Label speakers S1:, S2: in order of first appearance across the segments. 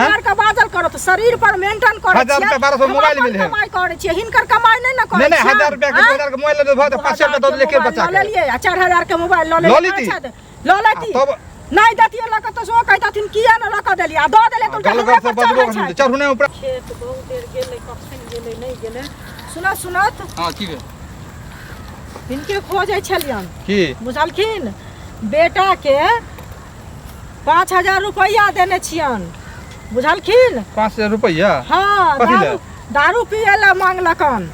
S1: सरकार का बाजल करो तो शरीर पर मेंटेन करो
S2: 1000 रुपया 1200 मोबाइल मिले है
S1: कमाई करे छी हिनकर कमाई नहीं ना करे
S2: नहीं 1000 रुपया के 2000 के मोबाइल ले दो 500 रुपया दो लेके बच्चा
S1: ले लिए 4000 के मोबाइल लो लेती तब नहीं देतिए लक तो सो कहताथिन किया न लक देलिया दो देले तो
S2: गलगर से बजबो चढ़ुने ऊपर
S1: खेत बहुत देर गेले कखन गेले नहीं गेले सुनत
S2: हां की बे
S1: इनके खोजे छलियन
S2: की
S1: बुझलखिन बेटा के 5000 रुपया देने छियन बुझलखिन
S2: 5000 रुपया
S1: हां दारू पिए ला मांगलकन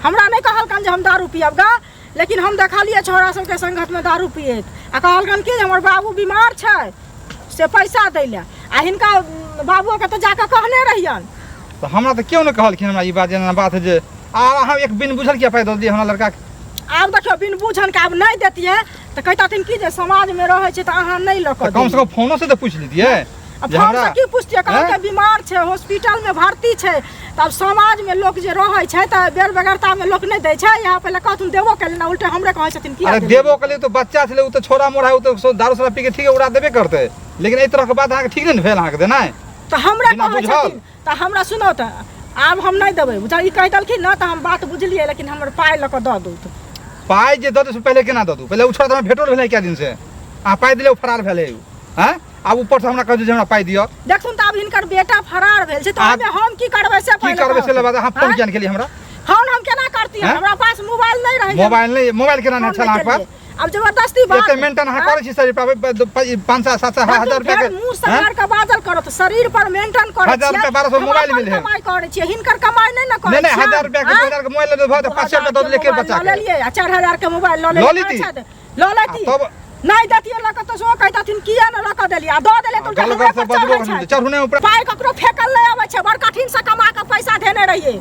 S1: हमरा नहीं कहलकन जे हम दारू पियबगा लेकिन हम देखलिए छोरा सब के संगत में दारू पिए आ कहलकन कि हमर बाबू बीमार छै से पैसा दैले आ हिनका बाबू के तो जाके कहने रहियन
S2: तो हमरा तो क्यों न कहलखिन हमरा ई बात जेना बात है जे हम एक बिन बुझल किया पैदा दिए हमरा लड़का
S1: आब देखियो बिन बुझन के आब नहीं देतिए तो कहताथिन कि जे समाज में रहे छै त अहाँ नहीं लक
S2: कम से कम फोनो से तो पूछ लीजिए
S1: फोन से की पूछतिए कहलके बीमार छै हॉस्पिटल में भर्ती छै तब समाज में लोग जे रहे छै त बेर बेगरता में लोग नहीं दै छै यहाँ पहले कहथुन देबो केले ना उल्टे हमरे कहै छथिन कि
S2: अरे देबो केले तो बच्चा छले उ तो छोरा मोरा उ तो दारू शराब पी के ठीक है उड़ा देबे करते लेकिन ए तरह के बात अहाँ ठीक नहीं भेल अहाँ के देना
S1: तो हमरा कहै छथिन त हमरा सुनो त आब हम नहीं देबै बुझा ई कह दलखिन ना त हम बात बुझलिए लेकिन हमर पाई ल के द दू
S2: पाई जे द दू पहले केना द दू पहले उ छोरा भेटो भेलै क्या दिन से आ पाई दिले फरार भेलै हैं अब ऊपर से हमरा कह जे हमरा पाई दियो
S1: देखथुन त अब हिनकर बेटा फरार भेल छै त हम की करबै से पहले
S2: की करबै से बात हम फोन किया के लिए हमरा
S1: हम केना करती हमरा पास मोबाइल नहीं रहे
S2: मोबाइल केना नहीं छला पर
S1: अब जबरदस्ती बात
S2: एते मेंटेन हां करे छी सर 500 700 रुपया के
S1: मुंह सरकार का बाजल करो तो शरीर पर मेंटेन करो
S2: 1000 रुपया 1200 मोबाइल मिले है
S1: कमाई करे छी हिनकर कमाई नहीं ना करे
S2: नहीं 1000 रुपया के 2000 के मोबाइल ले दो 500 रुपया दो लेके बच्चा
S1: ले लिए 4000 के मोबाइल लो लेती तब नहीं देतिए लक तो सो कहताथिन किया न लक देलिया दो देले तो
S2: गलगर से बजबो चढ़ुने ऊपर
S1: पाई ककरो फेकल ले आबै छै बड़ कठिन से कमा के पैसा देने रहिए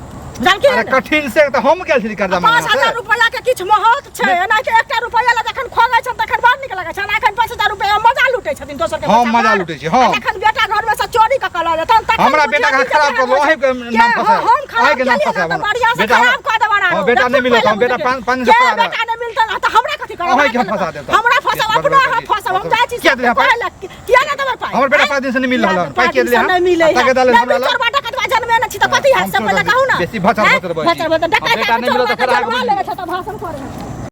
S1: जानकी
S2: अरे कठिन से त हम गेल छी कर्जा में
S1: 5000 रुपया के किछ महत्व छै एना के 1 रुपया ला जखन खोगै छ तखन बात निक लागै छ एखन 5000 रुपया मजा लूटै छथिन दोसर के
S2: हम मजा लूटै छी हां
S1: जखन बेटा घर में से चोरी क कला जात तखन
S2: हमरा बेटा का खराब कर लो ओही के नाम फसा ओही के नाम फसा
S1: बेटा खराब क देबाना
S2: बेटा नहीं मिलत हम बेटा 500
S1: बेटा नहीं मिलत त हमरा कथि करब
S2: ओही के फसा देता
S1: हमरा फसा अपना हम फसा हम चाची
S2: किया
S1: ना देबै पाई
S2: हमर बेटा 5 दिन से नहीं मिल रहल पाई के
S1: नहीं मिले
S2: ताके दाले हमरा
S1: तोर बेटा कतवा जन्मे न छी त कथि है से पहले कहू ना
S2: बेसी भचर भचर
S1: बेटा नहीं मिलत त खराब भाषण करे